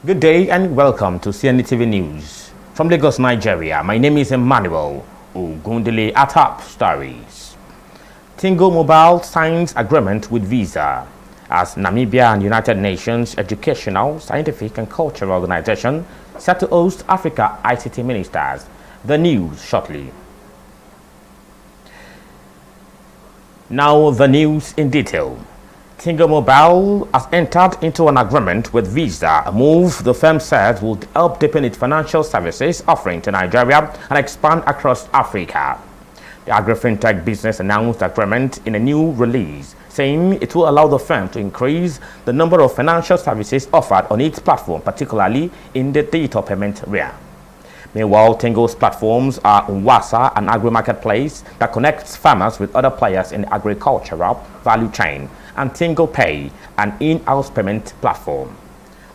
Good day and welcome to CNETv News. From Lagos, Nigeria, my name is Emmanuel Ogundele at Top Stories. Tingo Mobile signs agreement with Visa as Namibia and United Nations Educational, Scientific and Cultural Organization set to host Africa ICT ministers. The news shortly. Now the news in detail. Tingo Mobile has entered into an agreement with Visa, a move the firm says will help deepen its financial services offering to Nigeria and expand across Africa. The agri-fintech business announced the agreement in a new release, saying it will allow the firm to increase the number of financial services offered on its platform, particularly in the digital payment area. Meanwhile, Tingo's platforms are Nwasa, an agri-marketplace that connects farmers with other players in the agricultural value chain, and Tingo Pay, an in-house payment platform.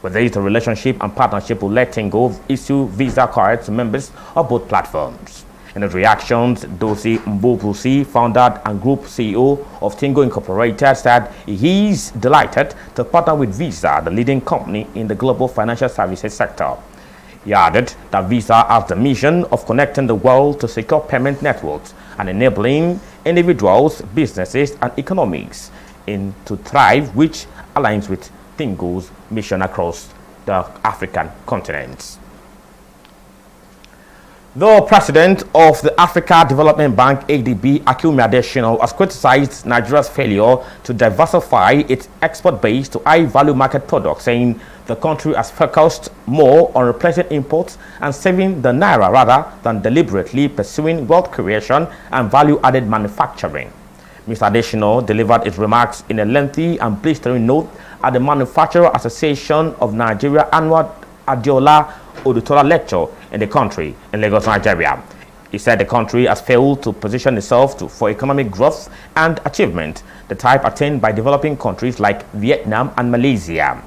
With this, the relationship and partnership will let Tingo issue Visa cards to members of both platforms. In his reactions, Dosi Mbobusi, founder and group CEO of Tingo Incorporated, said he is delighted to partner with Visa, the leading company in the global financial services sector. He added that Visa has the mission of connecting the world to secure payment networks and enabling individuals, businesses, and economies to thrive, which aligns with Tingo's mission across the African continent. The president of the Africa Development Bank, ADB, Akinwumi Adesina, has criticized Nigeria's failure to diversify its export base to high-value market products, saying the country has focused more on replacing imports and saving the naira rather than deliberately pursuing wealth creation and value-added manufacturing. Mr. Adesina delivered his remarks in a lengthy and blistering note at the Manufacturer Association of Nigeria annual Adiola Odutola lecture in the country in Lagos, Nigeria. He said the country has failed to position itself for economic growth and achievement, the type attained by developing countries like Vietnam and Malaysia.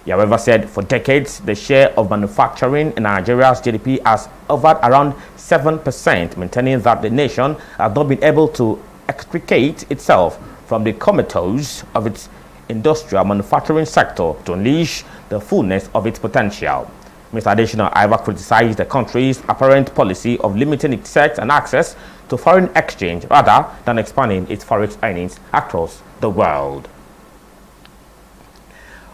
He, however, said for decades the share of manufacturing in Nigeria's GDP has hovered around 7%, maintaining that the nation has not been able to extricate itself from the comatose of its industrial manufacturing sector to unleash the fullness of its potential. Mr. Adesina, however, criticized the country's apparent policy of limiting its sex and access to foreign exchange rather than expanding its forex earnings across the world.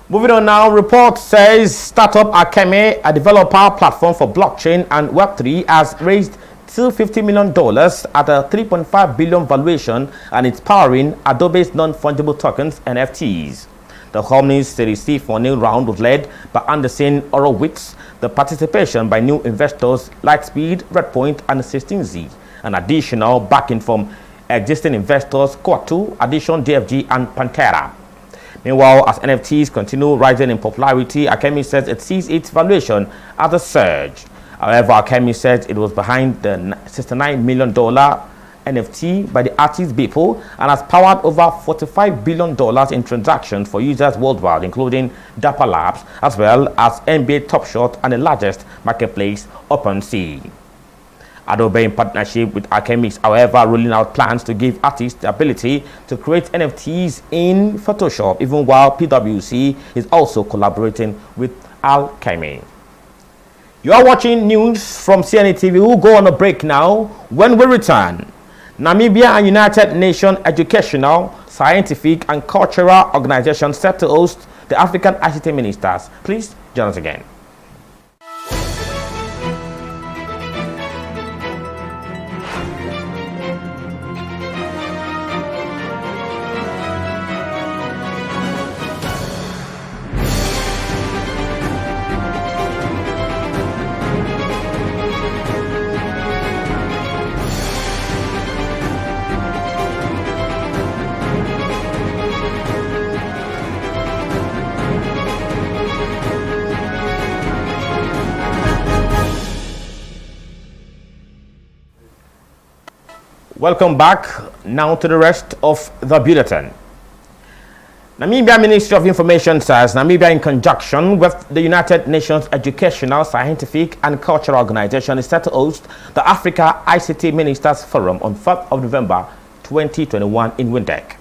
Moving on now, report says startup Akeme, a developer platform for blockchain and Web3, has raised $250 million at a $3.5 billion valuation, and it's powering Adobe's non-fungible tokens (NFTs). The company's Series C funding round was led by Anderson Horowitz. The participation by new investors Lightspeed, Redpoint, and 16Z, and additional backing from existing investors Quatu, Addition, DFG, and Pantera. Meanwhile, as NFTs continue rising in popularity, Akemi says it sees its valuation as a surge. However, Akemi says it was behind the $69 million NFT by the artist Beeple and has powered over $45 billion in transactions for users worldwide, including Dapper Labs, as well as NBA Top Shot and the largest marketplace, OpenSea. Adobe, in partnership with Akemi, is, however, rolling out plans to give artists the ability to create NFTs in Photoshop, even while PwC is also collaborating with Alchemy. You are watching news from CNETv. We'll go on a break now. When we return, Namibia and United Nations Educational, Scientific and Cultural Organization set to host the African ICT ministers. Please join us again. Welcome back now to the rest of the bulletin. Namibia Ministry of Information says Namibia, in conjunction with the United Nations Educational, Scientific and Cultural Organization, is set to host the Africa ICT Ministers Forum on 4th of November 2021 in Windhoek.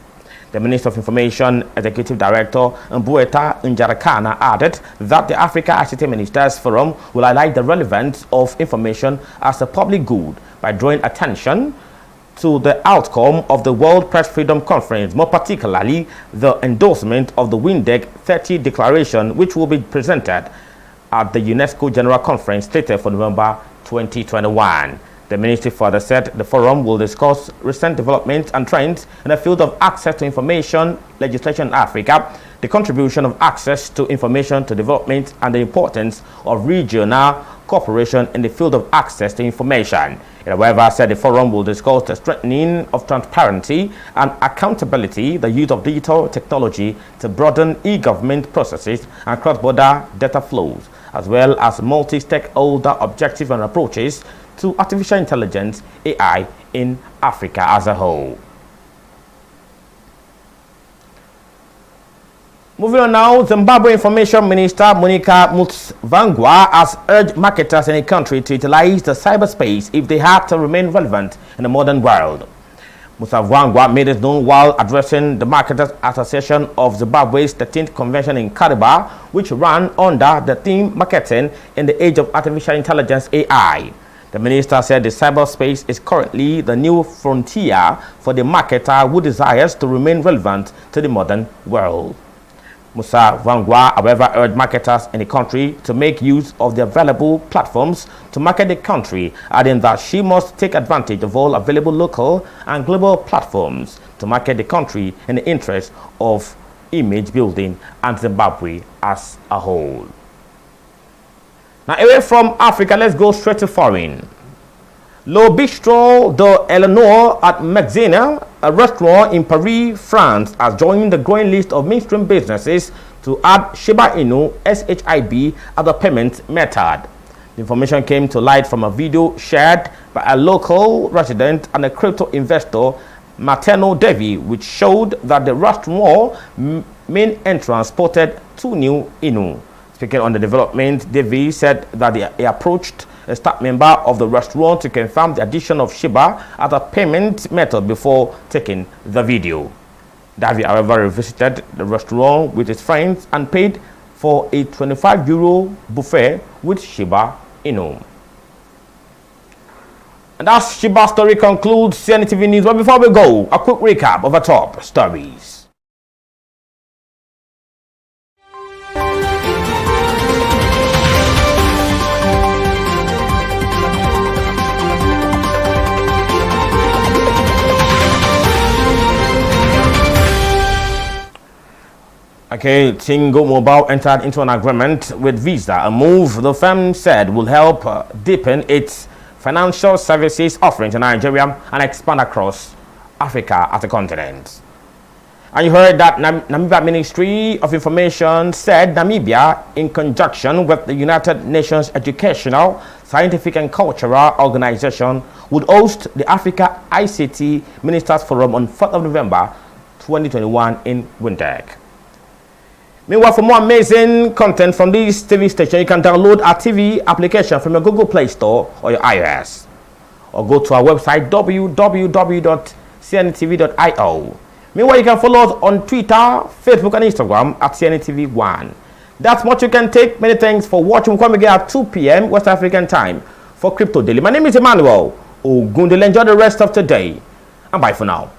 The Minister of Information Executive Director Mbueta Njarakana added that the Africa ICT Ministers Forum will highlight the relevance of information as a public good by drawing attention to the outcome of the World Press Freedom Conference, more particularly the endorsement of the WINDEC 30 Declaration, which will be presented at the UNESCO General Conference slated for November 2021. The ministry further said the forum will discuss recent developments and trends in the field of access to information legislation in Africa, the contribution of access to information to development, and the importance of regional cooperation in the field of access to information. It, however, said the forum will discuss the strengthening of transparency and accountability, the use of digital technology to broaden e-government processes and cross-border data flows, as well as multi-stakeholder objectives and approaches to artificial intelligence, AI, in Africa as a whole. Moving on now, Zimbabwe Information Minister Monica Mutsvangwa has urged marketers in the country to utilize the cyberspace if they have to remain relevant in the modern world. Mutsvangwa made it known while addressing the Marketers Association of Zimbabwe's 13th convention in Kariba, which ran under the theme Marketing in the Age of Artificial Intelligence, AI. The minister said the cyberspace is currently the new frontier for the marketer who desires to remain relevant to the modern world. Musa Vangwa, however, urged marketers in the country to make use of the available platforms to market the country, adding that she must take advantage of all available local and global platforms to market the country in the interest of image building and Zimbabwe as a whole. Now, away from Africa, let's go straight to foreign. Le Bistro de Eleanor at Mexina, a restaurant in Paris, France, has joined the growing list of mainstream businesses to add Shiba Inu SHIB as a payment method. The information came to light from a video shared by a local resident and a crypto investor, Martino Devi, which showed that the restaurant main entrance sported 2 new Inu. Speaking on the development, Devi said that he approached a staff member of the restaurant to confirm the addition of Shiba as a payment method before taking the video. Devi, however, visited the restaurant with his friends and paid for a €25 buffet with Shiba Inu. And that Shiba story concludes CNETv News. But before we go, a quick recap of our top stories. Okay, Tingo Mobile entered into an agreement with Visa, a move the firm said will help deepen its financial services offering to Nigeria and expand across Africa as a continent. And you heard that Namibia Ministry of Information said Namibia, in conjunction with the United Nations Educational, Scientific and Cultural Organization, would host the Africa ICT Ministers Forum on 4th of November 2021 in WINDEC. Meanwhile, for more amazing content from this TV station, you can download our TV application from your Google Play Store or your iOS, or go to our website www.cnetv.io. Meanwhile, you can follow us on Twitter, Facebook, and Instagram at CNETv1. That's what you can take. Many thanks for watching. We'll come again at 2 p.m. West African time for Crypto Daily. My name is Emmanuel Ogundele. Enjoy the rest of today, and bye for now.